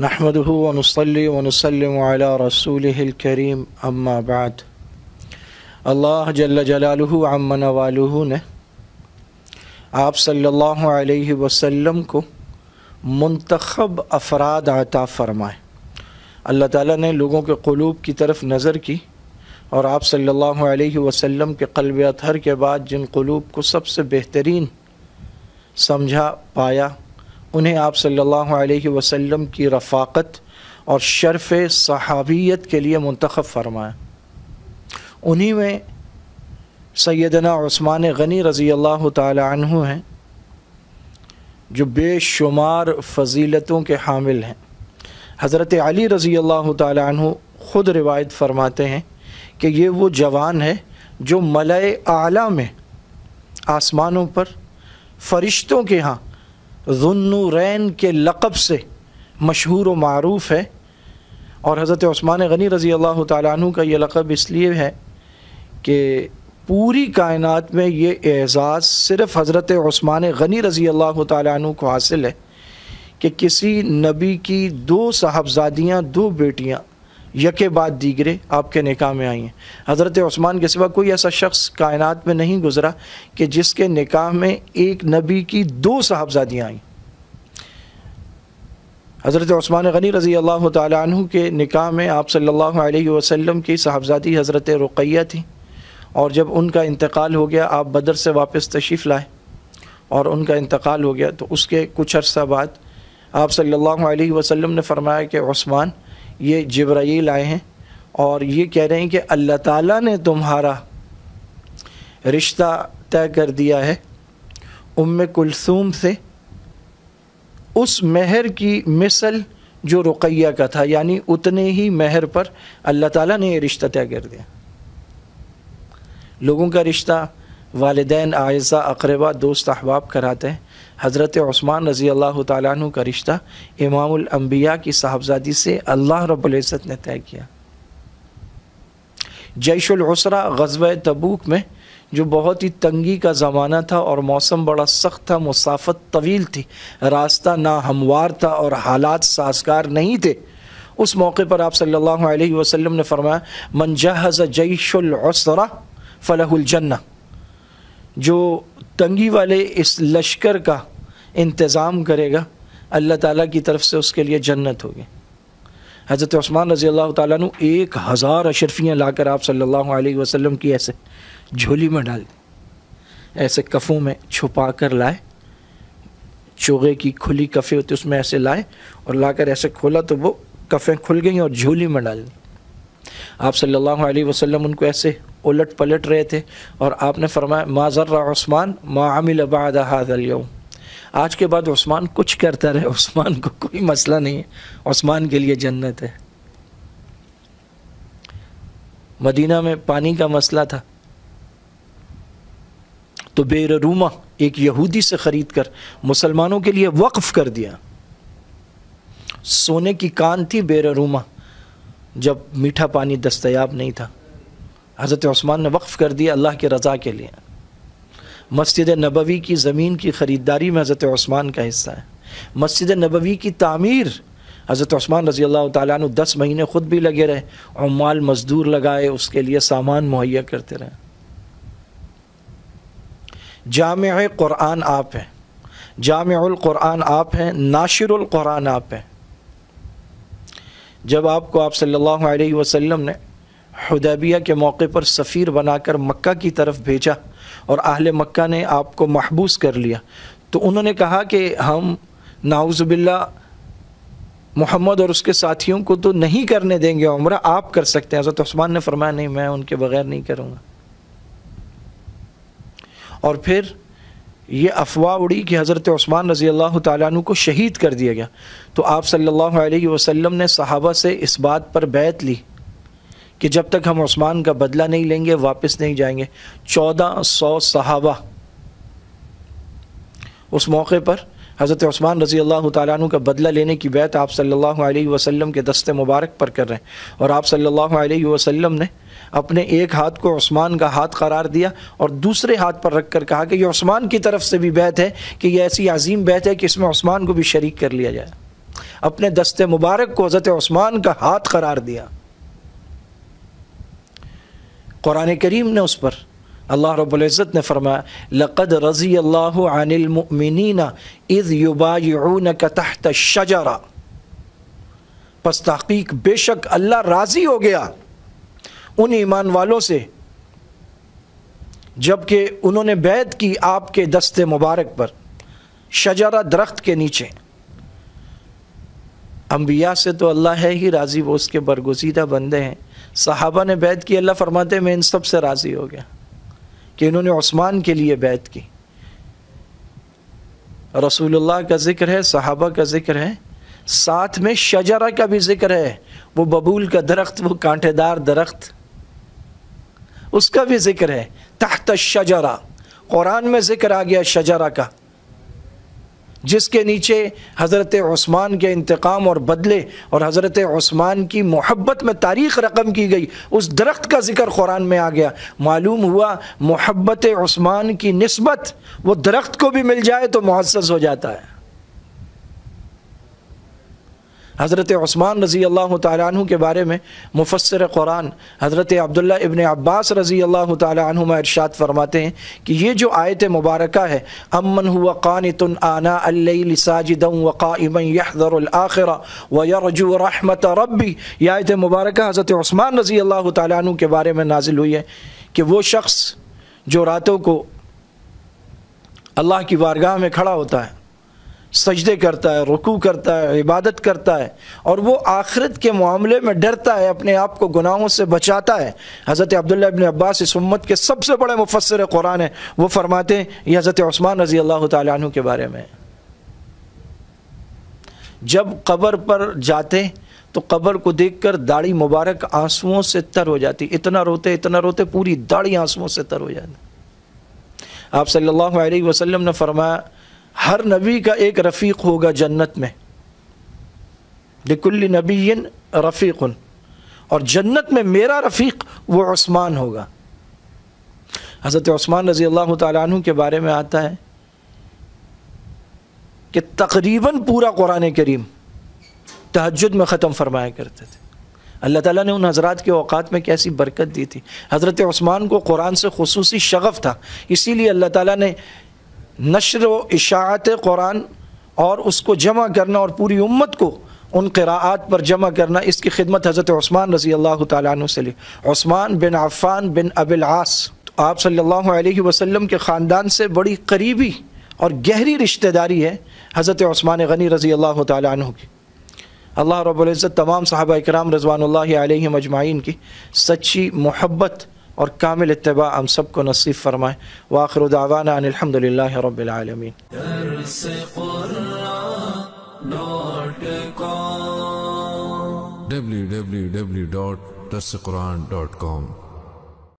نحمده ونصلي ونسلم على رسوله الكريم اما بعد۔ اللہ جل جلالہ عم نوالہ نے آپ صلی اللہ علیہ وسلم کو منتخب افراد عطا فرمائے۔ اللہ تعالیٰ نے لوگوں کے قلوب کی طرف نظر کی اور آپ صلی اللہ علیہ وسلم کے قلب اطہر کے بعد جن قلوب کو سب سے بہترین سمجھا پایا، انہیں آپ صلی اللہ علیہ وسلم کی رفاقت اور شرف صحابیت کے لیے منتخب فرمایا۔ انہی میں سیدنا عثمان غنی رضی اللہ تعالی عنہ ہیں جو بے شمار فضیلتوں کے حامل ہیں۔ حضرت علی رضی اللہ تعالی عنہ خود روایت فرماتے ہیں کہ یہ وہ جوان ہے جو ملائے اعلیٰ میں آسمانوں پر فرشتوں کے ہاں ذو النورین کے لقب سے مشہور و معروف ہے، اور حضرت عثمان غنی رضی اللہ تعالیٰ عنہ کا یہ لقب اس لیے ہے کہ پوری کائنات میں یہ اعزاز صرف حضرت عثمان غنی رضی اللہ تعالیٰ عنہ کو حاصل ہے کہ کسی نبی کی دو صاحبزادیاں، دو بیٹیاں یکے بعد دیگرے آپ کے نکاح میں آئی ہیں۔ حضرت عثمان کے سوا کوئی ایسا شخص کائنات میں نہیں گزرا کہ جس کے نکاح میں ایک نبی کی دو صاحبزادیاں آئیں۔ حضرت عثمان غنی رضی اللہ تعالی عنہ کے نکاح میں آپ صلی اللہ علیہ وسلم کی صاحبزادی حضرت رقیہ تھی، اور جب ان کا انتقال ہو گیا آپ بدر سے واپس تشریف لائے اور ان کا انتقال ہو گیا، تو اس کے کچھ عرصہ بعد آپ صلی اللہ علیہ وسلم نے فرمایا کہ عثمان، یہ جبرائیل آئے ہیں اور یہ کہہ رہے ہیں کہ اللہ تعالیٰ نے تمہارا رشتہ طے کر دیا ہے ام کلثوم سے اس مہر کی مثل جو رقیہ کا تھا، یعنی اتنے ہی مہر پر اللہ تعالیٰ نے یہ رشتہ طے کر دیا۔ لوگوں کا رشتہ والدین، اعزاء، اقربا، دوست، احباب کراتے ہیں۔ حضرت عثمان رضی اللہ تعالیٰ عنہ کا رشتہ امام الانبیاء کی صاحبزادی سے اللہ رب العزت نے طے کیا۔ جیش العسرہ غزوہ تبوک میں جو بہت ہی تنگی کا زمانہ تھا اور موسم بڑا سخت تھا، مسافت طویل تھی، راستہ ناہموار تھا اور حالات سازگار نہیں تھے، اس موقع پر آپ صلی اللہ علیہ وسلم نے فرمایا من جہز جیش العسرہ فلہ الجنہ، جو تنگی والے اس لشکر کا انتظام کرے گا اللہ تعالیٰ کی طرف سے اس کے لیے جنت ہوگی۔ حضرت عثمان رضی اللہ تعالیٰ عنہ 1000 اشرفیاں لا کر آپ صلی اللہ علیہ وسلم کی ایسے جھولی میں ڈال دی، ایسے کفوں میں چھپا کر لائے، چوغے کی کھلی کفیں ہوتی اس میں ایسے لائے اور لا کر ایسے کھولا تو وہ کفیں کھل گئیں اور جھولی میں ڈال دی۔ آپ صلی اللہ علیہ وسلم ان کو ایسے الٹ پلٹ رہے تھے اور آپ نے فرمایا ما ضر عثمان ما عمل بعد هذا اليوم، آج کے بعد عثمان کچھ کرتا رہے، عثمان کو کوئی مسئلہ نہیں ہے، عثمان کے لیے جنت ہے۔ مدینہ میں پانی کا مسئلہ تھا تو بیر رومہ ایک یہودی سے خرید کر مسلمانوں کے لیے وقف کر دیا۔ سونے کی کان تھی بیر رومہ جب میٹھا پانی دستیاب نہیں تھا، حضرت عثمان نے وقف کر دیا اللہ کی رضا کے لیے۔ مسجد نبوی کی زمین کی خریداری میں حضرت عثمان کا حصہ ہے۔ مسجد نبوی کی تعمیر حضرت عثمان رضی اللہ تعالیٰ عنہ 10 مہینے خود بھی لگے رہے، عمال مزدور لگائے، اس کے لیے سامان مہیا کرتے رہے۔ جامع قرآن آپ ہیں، جامع القرآن آپ ہیں، ناشر القرآن آپ ہیں۔ جب آپ کو آپ صلی اللہ علیہ وسلم نے حدیبیہ کے موقع پر سفیر بنا کر مکہ کی طرف بھیجا اور اہل مکہ نے آپ کو محبوس کر لیا، تو انہوں نے کہا کہ ہم نعوذ باللہ محمد اور اس کے ساتھیوں کو تو نہیں کرنے دیں گے عمرہ، آپ کر سکتے ہیں۔ حضرت عثمان نے فرمایا نہیں، میں ان کے بغیر نہیں کروں گا۔ اور پھر یہ افواہ اڑی کہ حضرت عثمان رضی اللہ تعالیٰ عنہ کو شہید کر دیا گیا، تو آپ صلی اللہ علیہ وسلم نے صحابہ سے اس بات پر بیعت لی کہ جب تک ہم عثمان کا بدلہ نہیں لیں گے واپس نہیں جائیں گے۔ 1400 صحابہ اس موقع پر حضرت عثمان رضی اللہ تعالیٰ عنہ کا بدلہ لینے کی بیعت آپ صلی اللہ علیہ وسلم کے دست مبارک پر کر رہے ہیں، اور آپ صلی اللہ علیہ وسلم نے اپنے ایک ہاتھ کو عثمان کا ہاتھ قرار دیا اور دوسرے ہاتھ پر رکھ کر کہا کہ یہ عثمان کی طرف سے بھی بیعت ہے کہ یہ ایسی عظیم بیعت ہے کہ اس میں عثمان کو بھی شریک کر لیا جائے۔ اپنے دست مبارک کو حضرت عثمان کا ہاتھ قرار دیا۔ قرآن کریم نے اس پر اللہ رب العزت نے فرمایا لَقَدْ رَضِيَ اللَّهُ عَنِ الْمُؤْمِنِينَ إِذْ يُبَايِعُونَكَ تَحْتَ الشَّجَرَةِ، پس تحقیق بے شک اللہ راضی ہو گیا ان ایمان والوں سے جب کہ انہوں نے بیعت کی آپ کے دست مبارک پر، شجرہ درخت کے نیچے۔ انبیاء سے تو اللہ ہے ہی راضی، وہ اس کے برگزیدہ بندے ہیں۔ صحابہ نے بیعت کی، اللہ فرماتے ہیں میں ان سب سے راضی ہو گیا کہ انہوں نے عثمان کے لیے بیعت کی۔ رسول اللہ کا ذکر ہے، صحابہ کا ذکر ہے، ساتھ میں شجرہ کا بھی ذکر ہے، وہ ببول کا درخت، وہ کانٹے دار درخت، اس کا بھی ذکر ہے۔ تحت الشجرہ، قرآن میں ذکر آ گیا شجرہ کا، جس کے نیچے حضرت عثمان کے انتقام اور بدلے اور حضرت عثمان کی محبت میں تاریخ رقم کی گئی، اس درخت کا ذکر قرآن میں آ گیا۔ معلوم ہوا محبت عثمان کی نسبت وہ درخت کو بھی مل جائے تو معزز ہو جاتا ہے۔ حضرت عثمان رضی اللہ تعالیٰ عنہ کے بارے میں مفسر قرآن حضرت عبداللہ ابن عباس رضی اللہ تعالیٰ عنہما ارشاد فرماتے ہیں کہ یہ جو آیت مبارکہ ہے امن هو قانت آناء اللیل ساجدا وقائما یحذر الآخرہ ویرجو رحمت ربی، یہ آیت مبارکہ حضرت عثمان رضی اللہ تعالیٰ عنہ کے بارے میں نازل ہوئی ہے کہ وہ شخص جو راتوں کو اللہ کی بارگاہ میں کھڑا ہوتا ہے، سجدے کرتا ہے، رکوع کرتا ہے، عبادت کرتا ہے، اور وہ آخرت کے معاملے میں ڈرتا ہے، اپنے آپ کو گناہوں سے بچاتا ہے۔ حضرت عبداللہ ابن عباس اس امت کے سب سے بڑے مفسر قرآن ہیں، وہ فرماتے ہیں یہ حضرت عثمان رضی اللہ تعالیٰ عنہ کے بارے میں۔ جب قبر پر جاتے تو قبر کو دیکھ کر داڑھی مبارک آنسوؤں سے تر ہو جاتی، اتنا روتے پوری داڑھی آنسوؤں سے تر ہو جاتی۔ آپ صلی اللہ علیہ وسلم نے فرمایا ہر نبی کا ایک رفیق ہوگا جنت میں، لکل نبی رفیق، اور جنت میں میرا رفیق وہ عثمان ہوگا۔ حضرت عثمان رضی اللہ تعالیٰ عنہ کے بارے میں آتا ہے کہ تقریباً پورا قرآن کریم تہجد میں ختم فرمایا کرتے تھے۔ اللہ تعالیٰ نے ان حضرات کے اوقات میں کیسی برکت دی تھی۔ حضرت عثمان کو قرآن سے خصوصی شغف تھا، اسی لیے اللہ تعالیٰ نے نشر و اشاعت قرآن اور اس کو جمع کرنا اور پوری امت کو ان قراءات پر جمع کرنا، اس کی خدمت حضرت عثمان رضی اللہ تعالیٰ عنہ سے لی۔ عثمان بن عفان بن ابی العاص آپ صلی اللہ علیہ وسلم کے خاندان سے بڑی قریبی اور گہری رشتہ داری ہے حضرت عثمان غنی رضی اللہ تعالیٰ عنہ کی۔ اللہ رب العزت تمام صحابہ اکرام رضوان اللہ علیہم اجمعین کی سچی محبت اور کامل اتباع ہم سب کو نصیب فرمائے۔ وآخر دعوانا ان الحمدللہ رب العالمین۔ www.darsequran.com